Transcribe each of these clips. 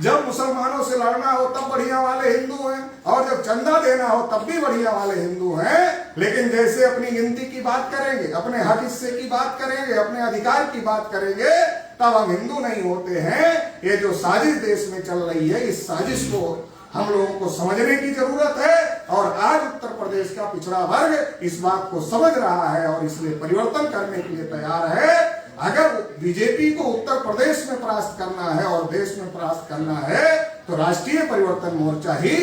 जब मुसलमानों से लड़ना हो तब बढ़िया वाले हिंदू हैं, और जब चंदा देना हो तब भी बढ़िया वाले हिंदू हैं। लेकिन जैसे अपनी गिनती की बात करेंगे, अपने हक हिस्से की बात करेंगे, अपने अधिकार की बात करेंगे, तब हम हिंदू नहीं होते हैं। ये जो साजिश देश में चल रही है, इस साजिश को हम लोगों को समझने की जरूरत है। और आज उत्तर प्रदेश का पिछड़ा वर्ग इस बात को समझ रहा है और इसलिए परिवर्तन करने के लिए तैयार है। अगर बीजेपी को उत्तर प्रदेश में परास्त करना है और देश में परास्त करना है, तो राष्ट्रीय परिवर्तन मोर्चा ही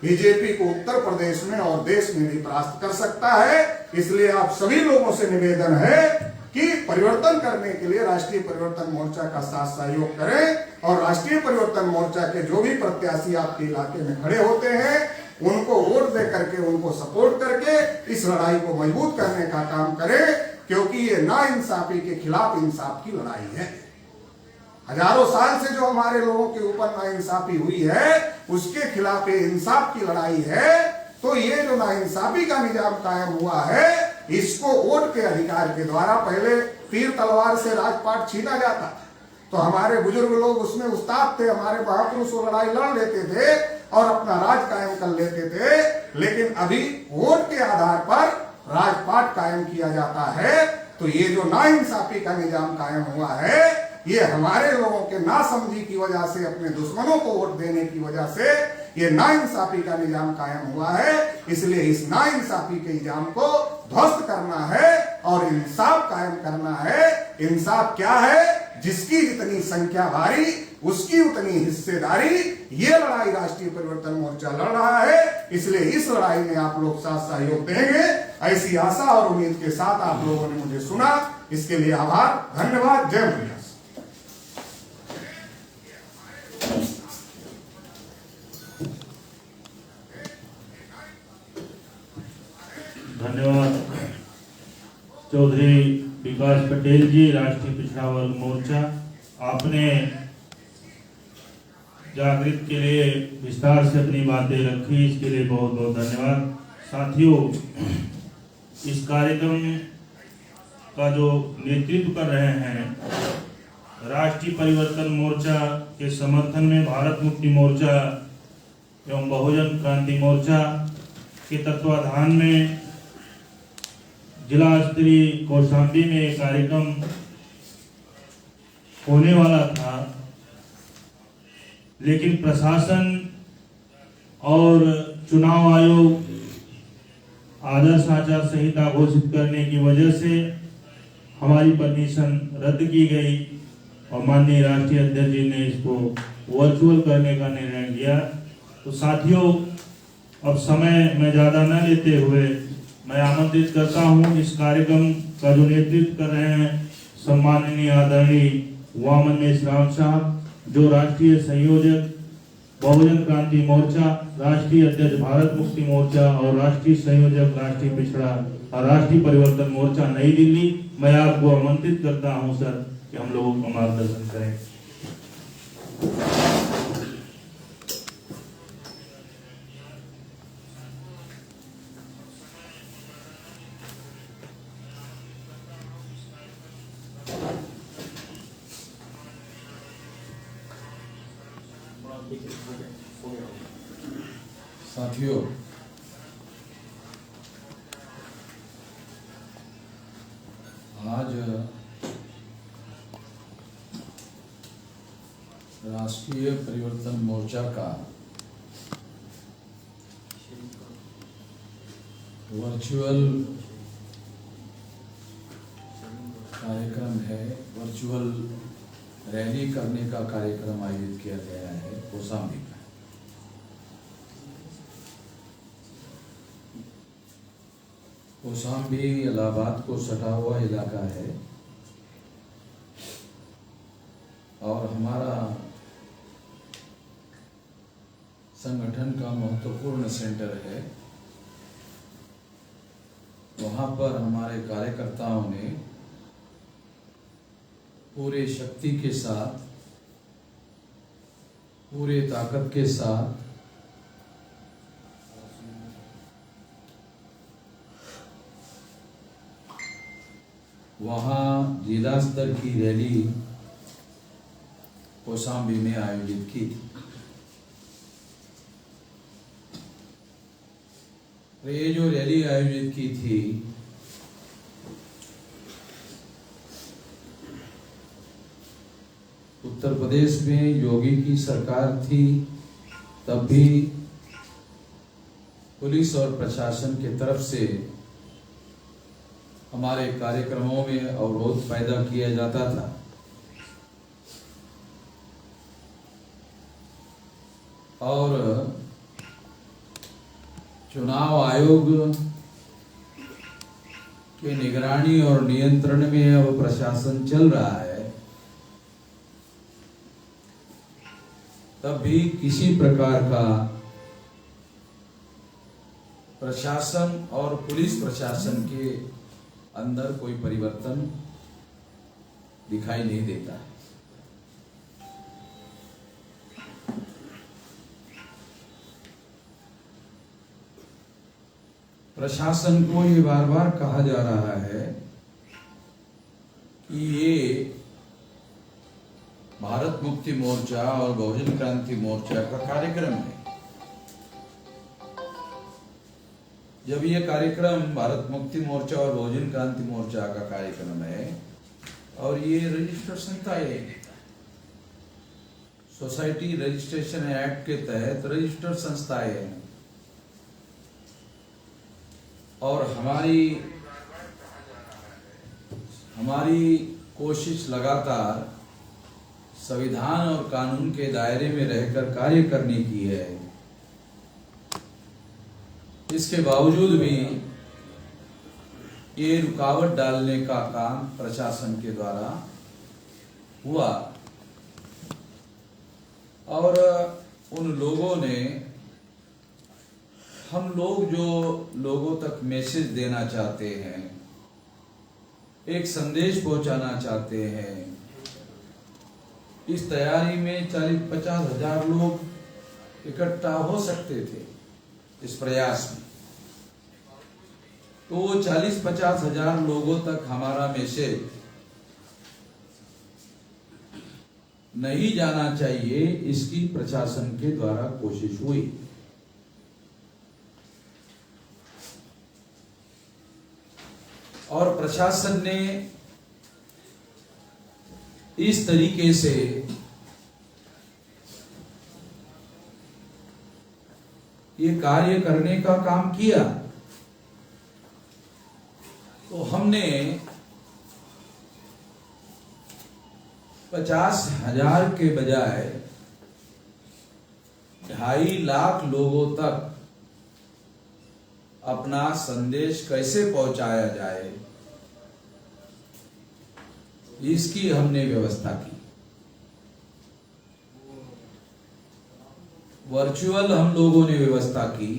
बीजेपी को उत्तर प्रदेश में और देश में भी परास्त कर सकता है। इसलिए आप सभी लोगों से निवेदन है कि परिवर्तन करने के लिए राष्ट्रीय परिवर्तन मोर्चा का साथ सहयोग करें, और राष्ट्रीय परिवर्तन मोर्चा के जो भी प्रत्याशी आपके इलाके में खड़े होते हैं उनको वोट दे करके, उनको सपोर्ट करके इस लड़ाई को मजबूत करने का काम करें। क्योंकि ये नाइंसाफी के खिलाफ इंसाफ की लड़ाई है। हजारों साल से जो हमारे लोगों के ऊपर नाइंसाफी हुई है, उसके खिलाफ ये इंसाफ की लड़ाई है। तो ये जो नाइंसाफी का निजाम कायम हुआ है, इसको वोट के अधिकार के द्वारा, पहले तीर तलवार से राजपाट छीना जाता, तो हमारे बुजुर्ग लोग उसमें उस्ताद थे, हमारे महापुरुष वो लड़ाई लड़ लेते थे और अपना राज कायम कर लेते थे। लेकिन अभी वोट के आधार पर राजपाट कायम किया जाता है। तो ये जो नाइंसाफी का निजाम कायम हुआ है, ये हमारे लोगों के नासमझी की वजह से, अपने दुश्मनों को वोट देने की वजह से ये नाइंसाफी का निजाम कायम हुआ है। इसलिए इस नाइंसाफी के निजाम को ध्वस्त करना है और इंसाफ कायम करना है। इंसाफ क्या है? जिसकी जितनी संख्या भारी उसकी उतनी हिस्सेदारी। ये लड़ाई राष्ट्रीय परिवर्तन मोर्चा लड़ रहा है। इसलिए इस लड़ाई में आप लोग साथ सहयोग देंगे, ऐसी आशा और उम्मीद के साथ आप लोगों ने मुझे सुना, इसके लिए आभार, धन्यवाद। जय मैया। धन्यवाद चौधरी विकास पटेल जी, राष्ट्रीय पिछड़ा वर्ग मोर्चा। आपने जागृत के लिए विस्तार से अपनी बातें रखी, इसके लिए बहुत बहुत धन्यवाद। साथियों, इस कार्यक्रम का जो नेतृत्व कर रहे हैं, राष्ट्रीय परिवर्तन मोर्चा के समर्थन में भारत मुक्ति मोर्चा एवं बहुजन क्रांति मोर्चा के तत्वाधान में जिला स्तरीय कौशाम्बी में एक कार्यक्रम होने वाला था, लेकिन प्रशासन और चुनाव आयोग आदर्श आचार संहिता घोषित करने की वजह से हमारी परमिशन रद्द की गई और माननीय राष्ट्रीय अध्यक्ष जी ने इसको वर्चुअल करने का निर्णय लिया। तो साथियों, अब समय में ज़्यादा न लेते हुए मैं आमंत्रित करता हूं, इस कार्यक्रम का जो नेतृत्व कर रहे हैं सम्माननीय आदरणीय वामन मेश्राम साहब, जो राष्ट्रीय संयोजक बहुजन क्रांति मोर्चा, राष्ट्रीय अध्यक्ष भारत मुक्ति मोर्चा और राष्ट्रीय संयोजक राष्ट्रीय पिछड़ा और राष्ट्रीय परिवर्तन मोर्चा नई दिल्ली। मैं आपको आमंत्रित करता हूं सर कि हम लोगों को मार्गदर्शन करें। साथियों, आज राष्ट्रीय परिवर्तन मोर्चा का वर्चुअल कार्यक्रम है, वर्चुअल रैली करने का कार्यक्रम आयोजित किया गया है कौशाम्बी में। कौशाम्बी इलाहाबाद को सटा हुआ इलाका है और हमारा संगठन का महत्वपूर्ण सेंटर है। वहाँ पर हमारे कार्यकर्ताओं ने पूरे शक्ति के साथ, पूरे ताकत के साथ वहाँ जिला स्तर की रैली कौशाम्बी में आयोजित की थी। ये जो रैली आयोजित की थी, उत्तर प्रदेश में योगी की सरकार थी, तब भी पुलिस और प्रशासन की तरफ से हमारे कार्यक्रमों में अवरोध पैदा किया जाता था। और चुनाव आयोग के निगरानी और नियंत्रण में अब प्रशासन चल रहा है, तब भी किसी प्रकार का प्रशासन और पुलिस प्रशासन के अंदर कोई परिवर्तन दिखाई नहीं देता है। प्रशासन को ये बार बार कहा जा रहा है कि ये भारत मुक्ति मोर्चा और बहुजन क्रांति मोर्चा का कार्यक्रम है। जब ये कार्यक्रम भारत मुक्ति मोर्चा और बहुजन क्रांति मोर्चा का कार्यक्रम है और ये रजिस्टर्ड संस्थाएं है, सोसाइटी रजिस्ट्रेशन एक्ट के तहत रजिस्टर्ड संस्थाएं हैं, और हमारी कोशिश लगातार संविधान और कानून के दायरे में रहकर कार्य करने की है। इसके बावजूद भी ये रुकावट डालने का काम प्रशासन के द्वारा हुआ, और उन लोगों ने, हम लोग जो लोगों तक मैसेज देना चाहते हैं, एक संदेश पहुंचाना चाहते हैं, इस तैयारी में 40-50 हजार लोग इकट्ठा हो सकते थे इस प्रयास में। तो 40-50 हजार लोगों तक हमारा मैसेज नहीं जाना चाहिए, इसकी प्रशासन के द्वारा कोशिश हुई। और प्रशासन ने इस तरीके से ये कार्य करने का काम किया, तो हमने 50,000 के बजाय 2.5 लाख लोगों तक अपना संदेश कैसे पहुंचाया जाए, इसकी हमने व्यवस्था की। वर्चुअल हम लोगों ने व्यवस्था की,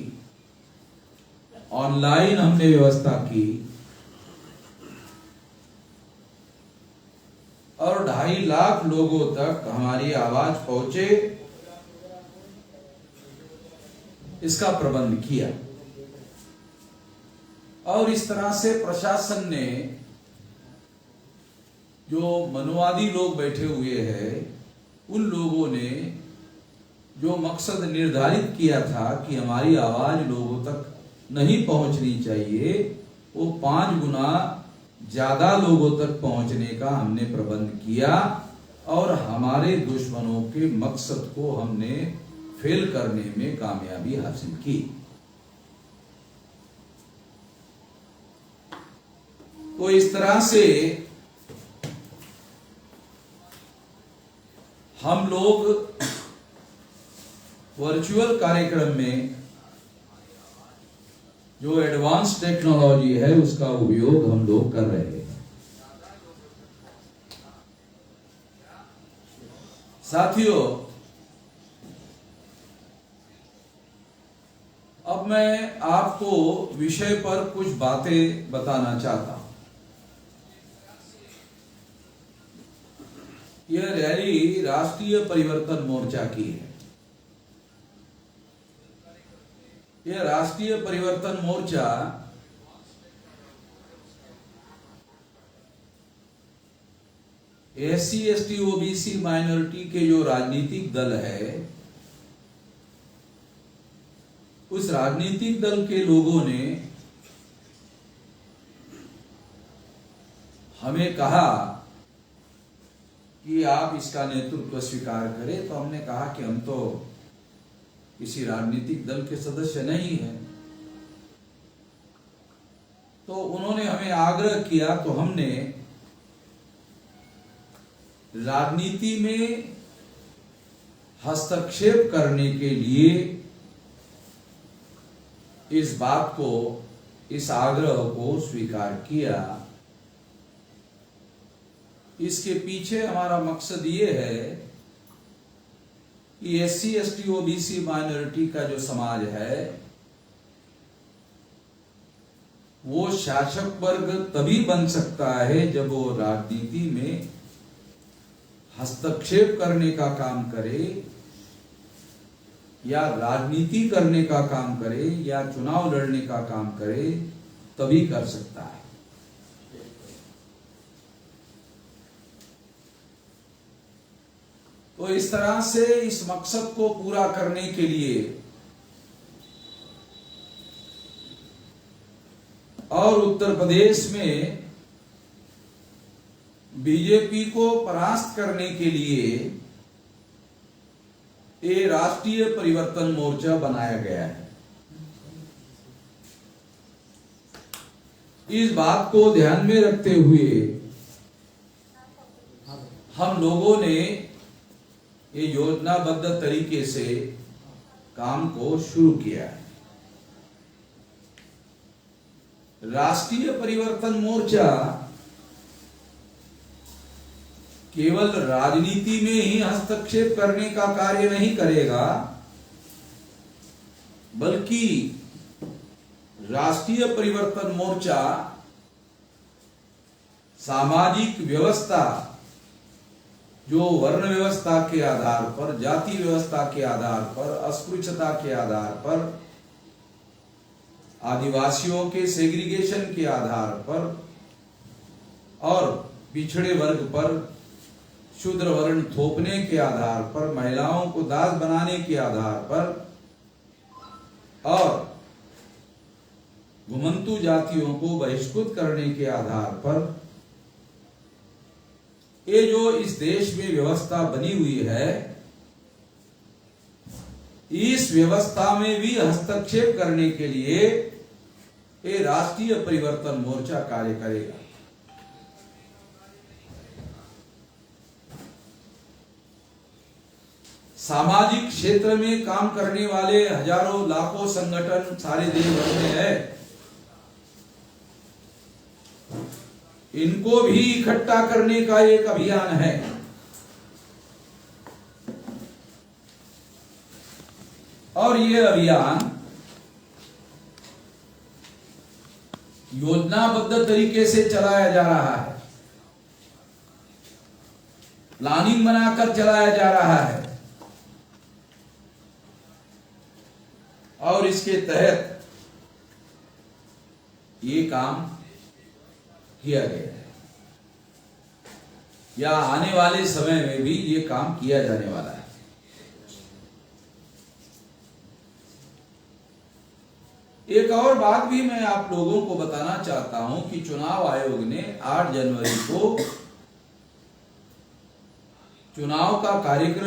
ऑनलाइन हमने व्यवस्था की, और 2.5 लाख लोगों तक हमारी आवाज पहुंचे, इसका प्रबंध किया। और इस तरह से प्रशासन ने, जो मनुवादी लोग बैठे हुए हैं, उन लोगों ने जो मकसद निर्धारित किया था कि हमारी आवाज लोगों तक नहीं पहुंचनी चाहिए, वो 5 गुना ज्यादा लोगों तक पहुंचने का हमने प्रबंध किया, और हमारे दुश्मनों के मकसद को हमने फेल करने में कामयाबी हासिल की। तो इस तरह से हम लोग वर्चुअल कार्यक्रम में जो एडवांस टेक्नोलॉजी है उसका उपयोग हम लोग कर रहे हैं। साथियों, अब मैं आपको विषय पर कुछ बातें बताना चाहता हूं। यह रैली राष्ट्रीय परिवर्तन मोर्चा की है। यह राष्ट्रीय परिवर्तन मोर्चा SC, ST, OBC माइनॉरिटी के जो राजनीतिक दल है, उस राजनीतिक दल के लोगों ने हमें कहा कि आप इसका नेतृत्व स्वीकार करें, तो हमने कहा कि हम तो किसी राजनीतिक दल के सदस्य नहीं हैं। तो उन्होंने हमें आग्रह किया, तो हमने राजनीति में हस्तक्षेप करने के लिए इस बात को, इस आग्रह को स्वीकार किया। इसके पीछे हमारा मकसद ये है कि SC, ST, OBC माइनॉरिटी का जो समाज है वो शासक वर्ग तभी बन सकता है जब वो राजनीति में हस्तक्षेप करने का काम करे, या राजनीति करने का काम करे, या चुनाव लड़ने का काम करे, तभी कर सकता है। तो इस तरह से इस मकसद को पूरा करने के लिए और उत्तर प्रदेश में बीजेपी को परास्त करने के लिए ये राष्ट्रीय परिवर्तन मोर्चा बनाया गया है। इस बात को ध्यान में रखते हुए हम लोगों ने ये योजनाबद्ध तरीके से काम को शुरू किया है। राष्ट्रीय परिवर्तन मोर्चा केवल राजनीति में ही हस्तक्षेप करने का कार्य नहीं करेगा, बल्कि राष्ट्रीय परिवर्तन मोर्चा सामाजिक व्यवस्था, जो वर्ण व्यवस्था के आधार पर, जाति व्यवस्था के आधार पर, अस्पृश्यता के आधार पर, आदिवासियों के सेग्रीगेशन के आधार पर और पिछड़े वर्ग पर शूद्र वर्ण थोपने के आधार पर, महिलाओं को दास बनाने के आधार पर और घुमंतु जातियों को बहिष्कृत करने के आधार पर, ये जो इस देश में व्यवस्था बनी हुई है, इस व्यवस्था में भी हस्तक्षेप करने के लिए ये राष्ट्रीय परिवर्तन मोर्चा कार्य करेगा। सामाजिक क्षेत्र में काम करने वाले हजारों लाखों संगठन सारे देश भर में है, इनको भी इकट्ठा करने का एक अभियान है। और ये अभियान योजनाबद्ध तरीके से चलाया जा रहा है, प्लानिंग बनाकर चलाया जा रहा है, और इसके तहत ये काम किया गया है, या आने वाले समय में भी ये काम किया जाने वाला है। एक और बात भी मैं आप लोगों को बताना चाहता हूं कि चुनाव आयोग ने 8 जनवरी को चुनाव का कार्यक्रम